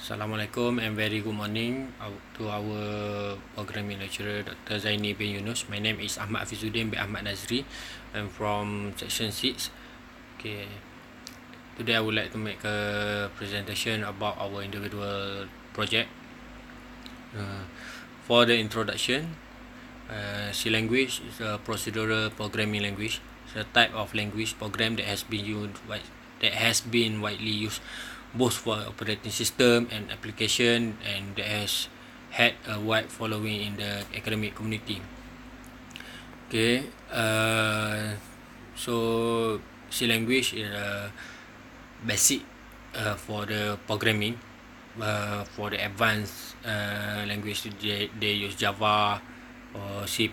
Assalamualaikum and very good morning to our programming lecturer Dr. Zaini bin Yunus. My name is Ahmad Hafizuddin bin Ahmad Nazri. I'm from section 6. Okay. Today I would like to make a presentation about our individual project. For the introduction, C language is a procedural programming language. It's a type of language program that has been widely used both for operating system and application, and that has had a wide following in the academic community. Okay, so C language is a basic for the programming. For the advanced language, they use Java or C++.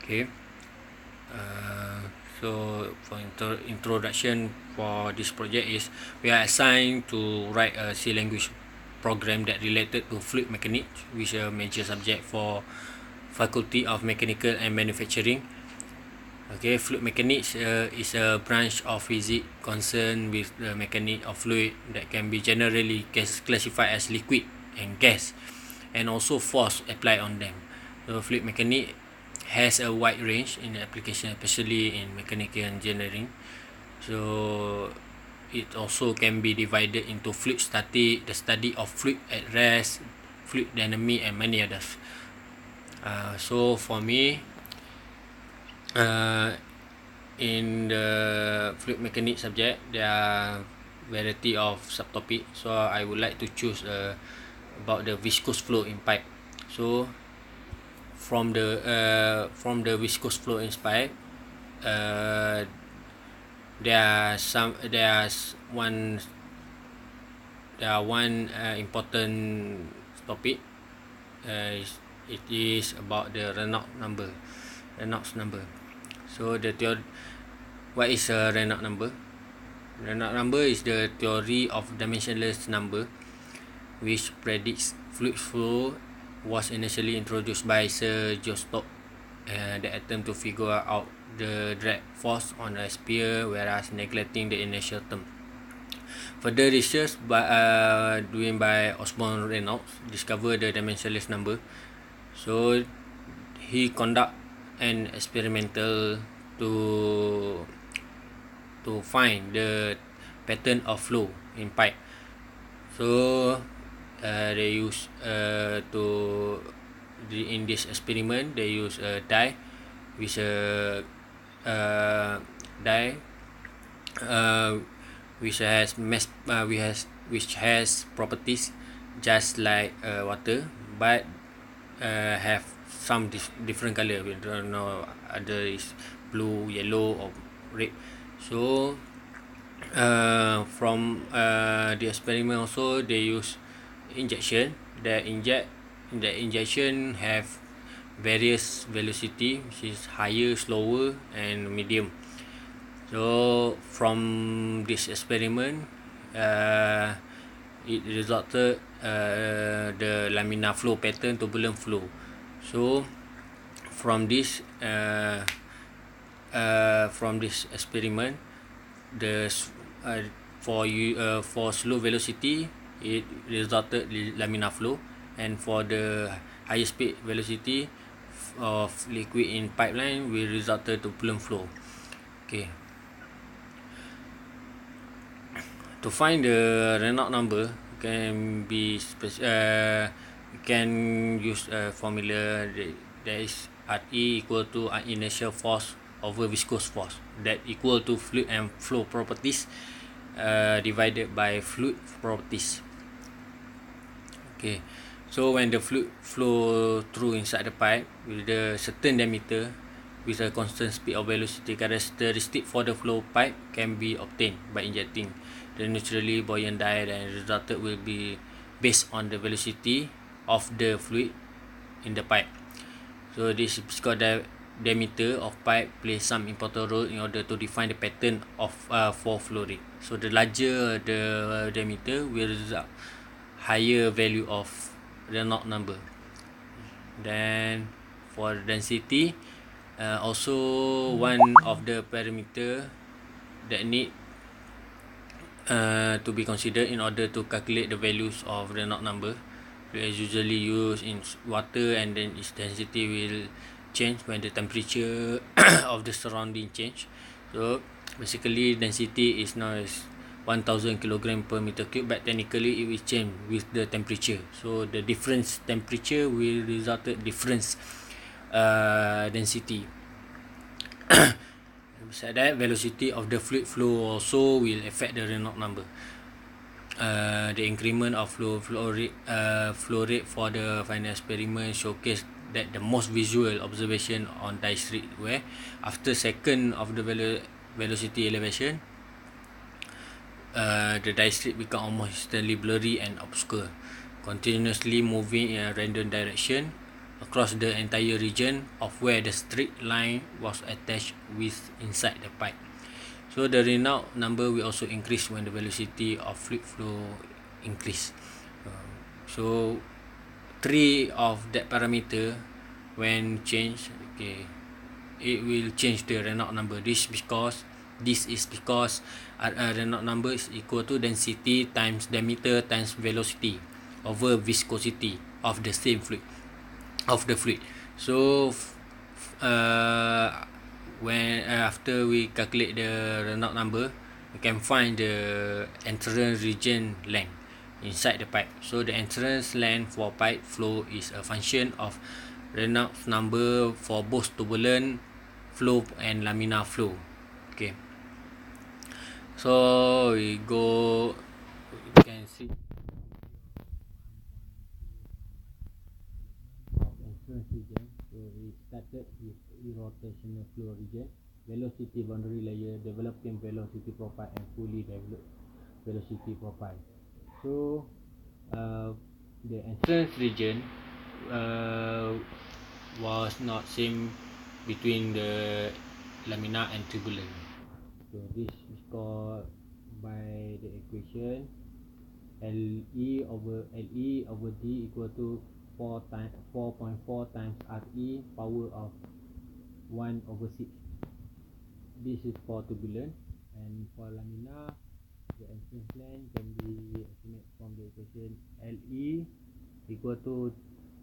Okay. So for introduction for this project is we are assigned to write a C language program that related to fluid mechanics, which is a major subject for Faculty of Mechanical and Manufacturing. Okay, fluid mechanics is a branch of physics concerned with the mechanics of fluid that can be generally classified as liquid and gas, and also force applied on them. So fluid mechanics has a wide range in application, especially in mechanical engineering. So it also can be divided into fluid static, the study of fluid at rest, fluid dynamic, and many others. So for me, in the fluid mechanics subject, there are variety of subtopic. So I would like to choose about the viscous flow in pipe. So from the viscous flow in pipe, there are one important topic. It is about the Reynolds number. So what is a Reynolds number? Reynolds number is the theory of dimensionless number which predicts fluid flow. Was initially introduced by Sir Jostop, the attempt to figure out the drag force on a sphere, whereas neglecting the inertial term. Further research doing by Osborne Reynolds discovered the dimensionless number. So he conduct an experimental to find the pattern of flow in pipe. So they use in this experiment they use a die with a die which has properties just like water, but have some different color. We don't know other is blue, yellow, or red. So from the experiment also they use injection. The injection have various velocity, which is higher, slower, and medium. So from this experiment, it resulted the laminar flow pattern, turbulent flow. So from this experiment, for slow velocity, it resulted laminar flow, and for the higher speed velocity of liquid in pipeline will resulted turbulent flow. Okay. To find the Reynolds number can use a formula that is RE equal to inertial force over viscous force, that equal to fluid and flow properties divided by fluid properties. Okay, so when the fluid flow through inside the pipe with a certain diameter with a constant speed of velocity, characteristic for the flow pipe can be obtained by injecting the naturally buoyant die, and resulted will be based on the velocity of the fluid in the pipe. So this viscous diameter of pipe plays some important role in order to define the pattern of for flow rate. So the larger the diameter will result higher value of Reynolds number. Then for density, also one of the parameter that need to be considered in order to calculate the values of Reynolds number. We usually use in water, and then its density will change when the temperature of the surrounding change. So basically density is now as 1000 kilogram per meter cube, but technically it will change with the temperature. So the difference temperature will result in difference density. Besides that, velocity of the fluid flow also will affect the Reynolds number. The increment of flow rate for the final experiment showcase that the most visual observation on die strip, where after second of the velocity elevation, the die strip become almost instantly blurry and obscure, continuously moving in a random direction across the entire region of where the straight line was attached with inside the pipe. So the Reynolds number will also increase when the velocity of fluid flow increase. So three of that parameter when changed, okay, it will change the Reynolds number. This is because Reynolds number is equal to density times diameter times velocity over viscosity of the same fluid So when after we calculate the Reynolds number, we can find the entrance region length inside the pipe. So the entrance length for pipe flow is a function of Reynolds number for both turbulent flow and laminar flow. Okay, so we can see of entrance region. So we started with irrotational flow region, velocity boundary layer, developing velocity profile, and fully developed velocity profile. So the entrance region was not same between the laminar and turbulent. So this is called by the equation LE over D equal to 4.4 times RE power of 1 over 6. This is for turbulent, and for laminar, the entrance length can be estimated from the equation LE equal to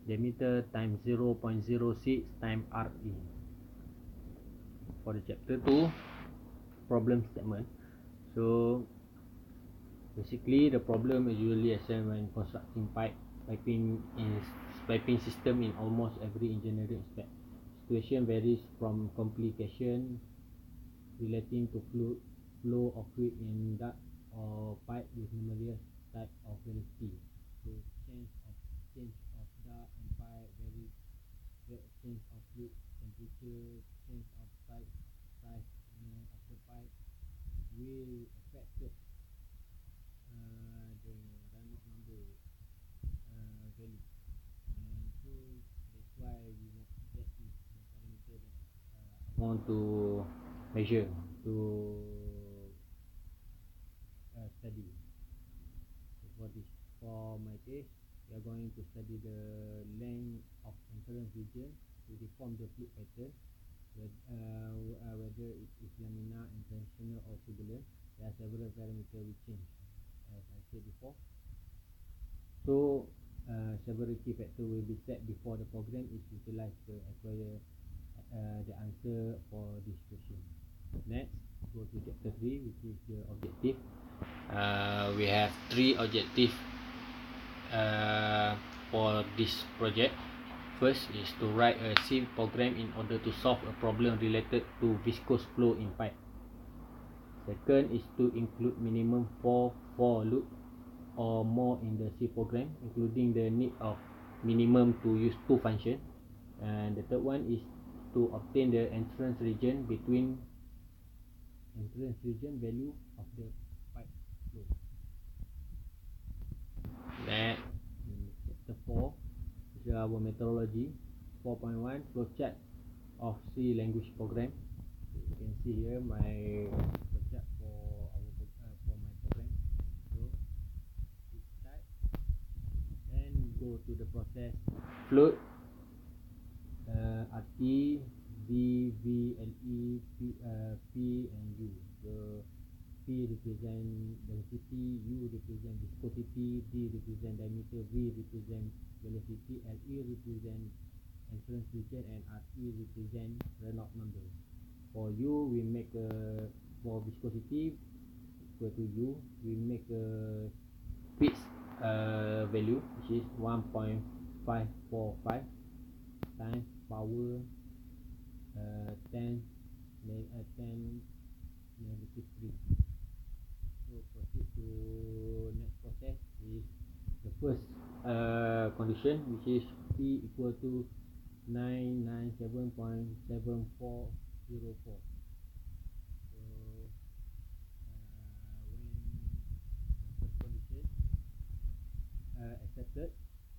diameter times 0.06 times RE. For the chapter 2 problem statement, so basically the problem is usually assigned when constructing piping system in almost every engineering aspect. Situation varies from complication relating to flow of fluid in duct or pipe with numerous type of velocity. So change of duct and pipe varies. Change of fluid temperature, change of size of the pipe will affect the Reynolds number value. And so that's why that is the parameter that I want to measure to study. So for my case, we are going to study the length of entrance region to deform the fluid pattern, whether it is laminar, intentional, or turbulent. There are several parameters we change, as I said before. So several key factors will be set before the program is utilized to acquire the answer for this question. Next, go to chapter 3, which is the objective. We have 3 objectives for this project. First is to write a C program in order to solve a problem related to viscous flow in pipe. Second is to include minimum 4 for loop or more in the C program, including the need of minimum to use 2 functions. And the third one is to obtain the entrance region value of the pipe flow. Next, chapter 4 is our methodology. 4.1 flowchart of C language program. You can see here my flowchart for my program. So we start, then go to the process float, RT, V, LE, P and U. So P represent density, U represent viscosity, D represent diameter, V represent velocity, LE represent entrance region, and RE represent Reynolds number. For U, we make for viscosity equal to U, we make a fixed value, which is 1.545 times power 10 negative 3. So proceed to next process is the first condition, which is P equal to 997.7404. So when the first condition accepted,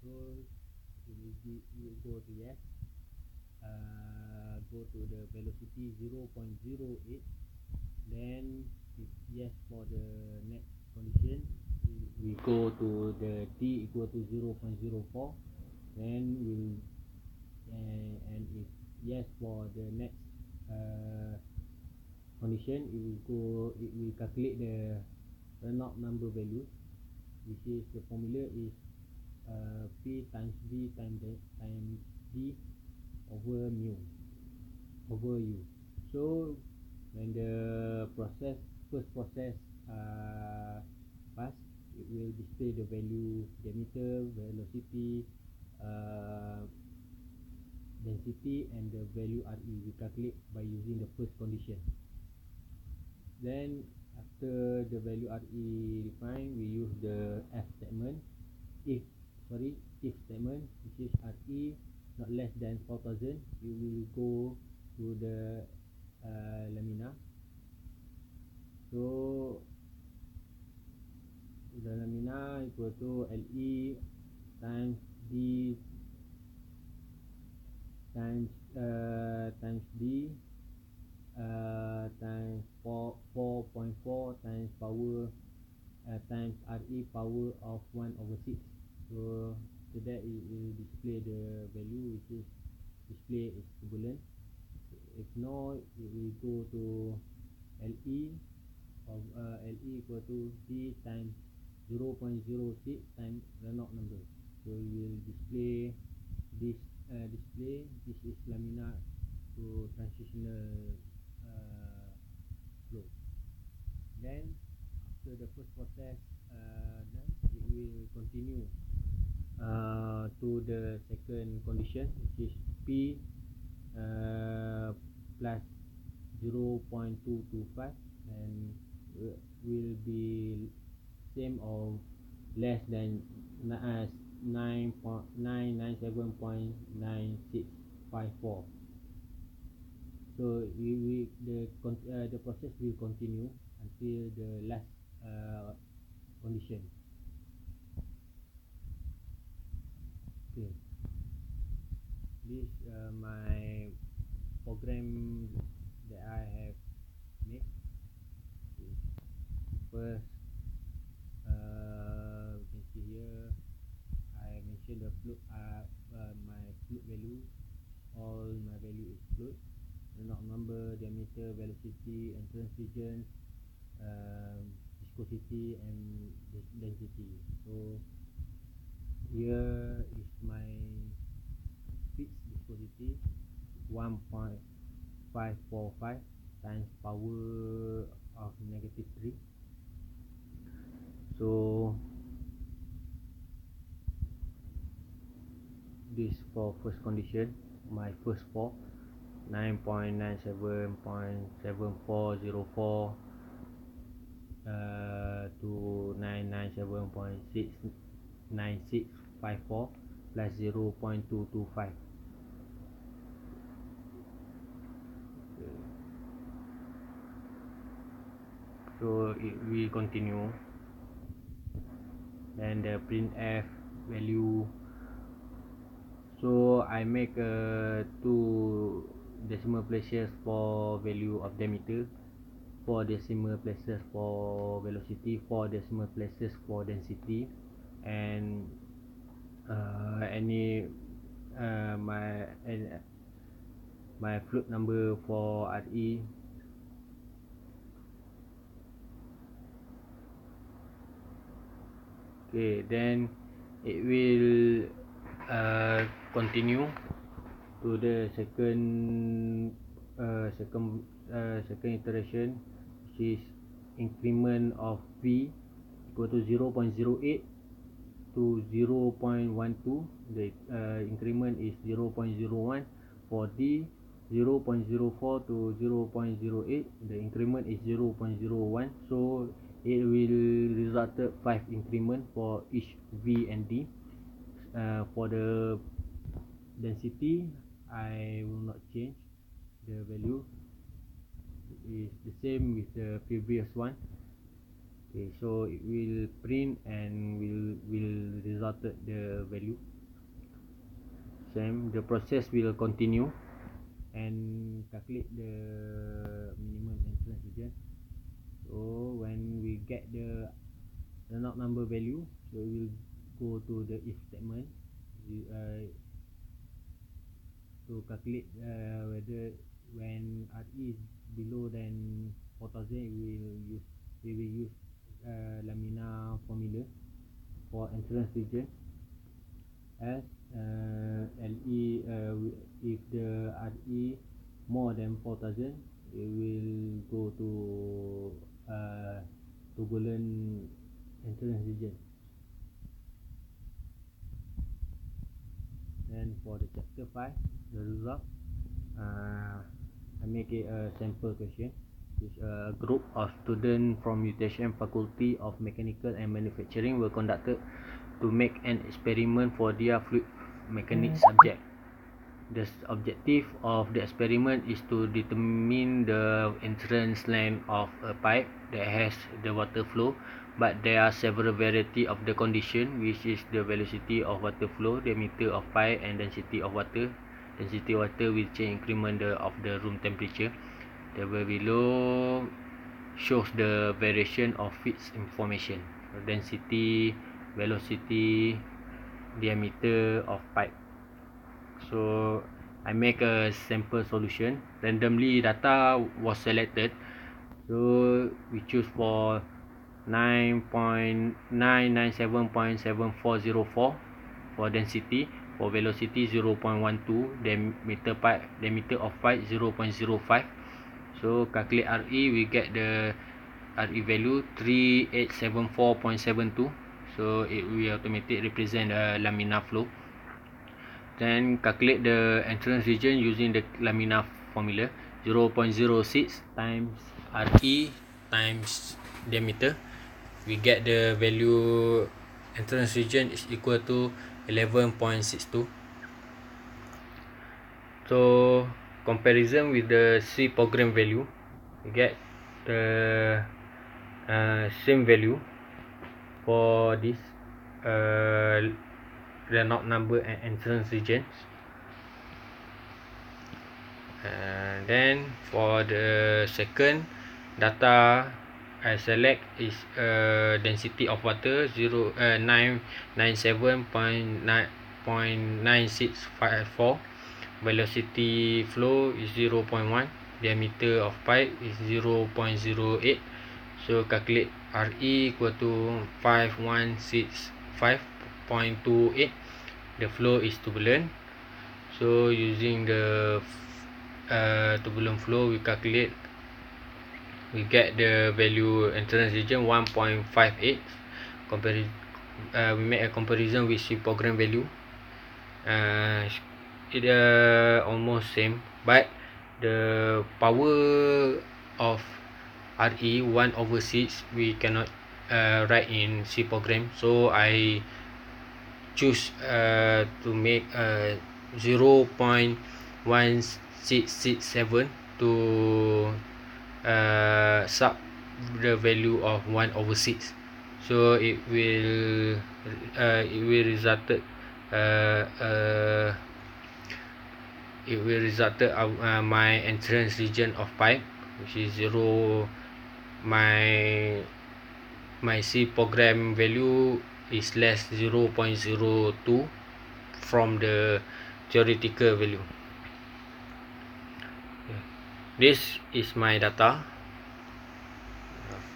so we will go to yes, go to the velocity 0.08. Then if yes for the next condition, we go to the t equal to 0.04. Then we'll and if yes for the next condition, it will calculate the Reynolds number value, which is the formula is P times V times D over mu over U. So when the first process pass, it will display the value diameter, velocity, density, and the value RE. We calculate by using the first condition. Then after the value RE defined, we use the if statement, if statement, which is RE not less than 4000. You will go to the lamina. So the lamina equal to LE times D times D times 4.4 times power times RE power of 1/6. So that it will display the value, which is display is turbulent. If not, it will go to LE of LE equal to D times 0.06 times Reynolds number. So you will display this this is lamina to transitional flow. Then after the first process done, it will continue to the second condition, which is P plus 0.225 and will be same or less than 997.9654. So the process will continue until the last condition. Okay, this my program that I have made. First, we can see here I mentioned the fluid, my fluid value. All my value is fluid. Reynolds number, diameter, velocity, entrance region, viscosity, and density. So here is my fixed viscosity, 1.545 times power of negative 3. So this for first condition, my first four, 9.97.7404 to 997.69654 plus 0.225. So it will continue. Then the printf value. So I make 2 decimal places for value of diameter, 4 decimal places for velocity, 4 decimal places for density, and my fluid number for RE Okay, then it will continue to the second iteration, which is increment of v equal to 0.08 to 0.12. The increment is 0.01. For d, 0.04 to 0.08, the increment is 0.01. So it will result 5 increment for each v and d. For the density, I will not change the value. It is the same with the previous one. Okay, so it will print and will result the value same. The process will continue and calculate the minimum entrance region. So when we get the Reynolds number value, so we will go to the if statement to calculate whether when RE is below than 4000, we will use lamina formula for entrance region as LE. If the RE more than 4000, it will go to turbulent entrance region. Then for the chapter 5, the result, I make it a sample question. It's a group of students from Mutation Faculty of Mechanical and Manufacturing were conducted to make an experiment for their fluid mechanics subject. The objective of the experiment is to determine the entrance length of a pipe that has the water flow, but there are several varieties of the condition, which is the velocity of water flow, diameter of pipe, and density of water. Density of water will change increment of the room temperature. The table below shows the variation of fixed information: density, velocity, diameter of pipe. So I make a sample solution. Randomly data was selected. So we choose for 9.997.7404 for density. For velocity 0.12. Diameter of pipe 0.05. So calculate RE, we get the RE value 3874.72. So it will automatically represent a laminar flow. Then calculate the entrance region using the laminar formula. 0.06 times RE times diameter. We get the value entrance region is equal to 11.62. So comparison with the C program value, we get the same value for this Reynolds number and entrance regions. Then for the second data I select is density of water 997.9654. Velocity flow is 0.1. Diameter of pipe is 0.08. So calculate RE equal to 5165.28. The flow is turbulent. So using the turbulent flow, we calculate, we get the value entrance region 1.58. We make a comparison with C program value. It almost same, but the power of RE 1/6 we cannot write in C program, so I choose to make 0.1667 to sub the value of 1/6. So it will result my entrance region of pipe, which is 0. My C program value is less 0.02 from the theoretical value. This is my data.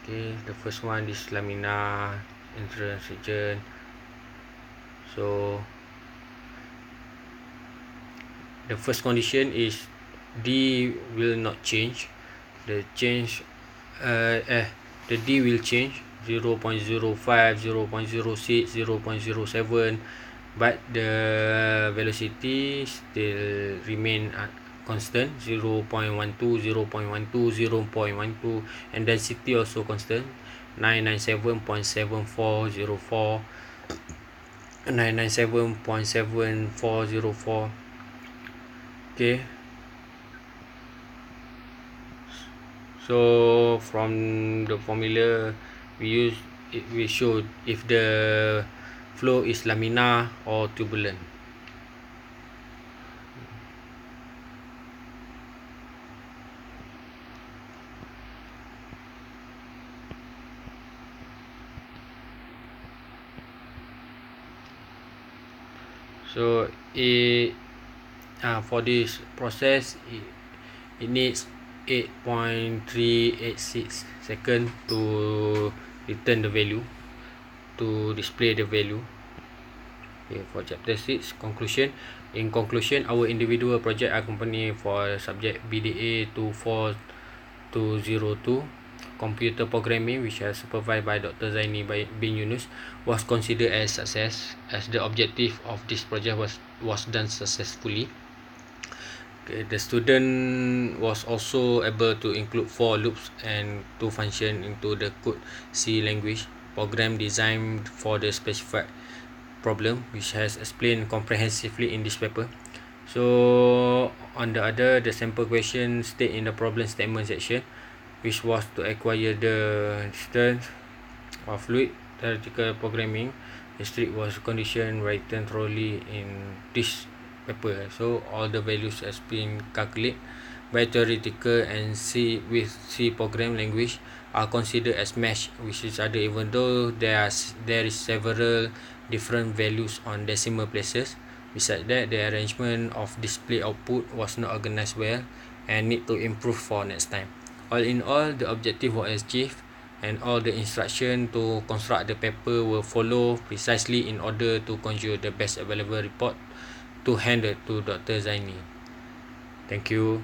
Okay, the first one is laminar entrance region. So the first condition is D will not change. The D will change 0.05, 0.06, 0.07, but the velocity still remain constant, 0.12, 0.12, 0.12, and density also constant, 997.7404, 997.7404. Okay, so from the formula we show if the flow is laminar or turbulent. So for this process it needs 8.386 seconds to return the value, to display the value. Okay, for chapter 6, conclusion. In conclusion, our individual project accompany for subject BDA 24202 computer programming, which is supervised by Dr. Zaini bin Yunus, was considered as success, as the objective of this project was done successfully. Okay, the student was also able to include 4 loops and 2 functions into the code C language program designed for the specified problem, which has explained comprehensively in this paper. So on the other, the sample question state in the problem statement section, which was to acquire the distance of fluid theoretical programming. The strict was condition written thoroughly in this paper. So all the values has been calculated by theoretical and C program language are considered as matched with each other, even though there is several different values on decimal places. Besides that, the arrangement of display output was not organized well and need to improve for next time. All in all, the objective was achieved, and all the instructions to construct the paper were followed precisely in order to conjure the best available report to hand to Dr. Zaini. Thank you.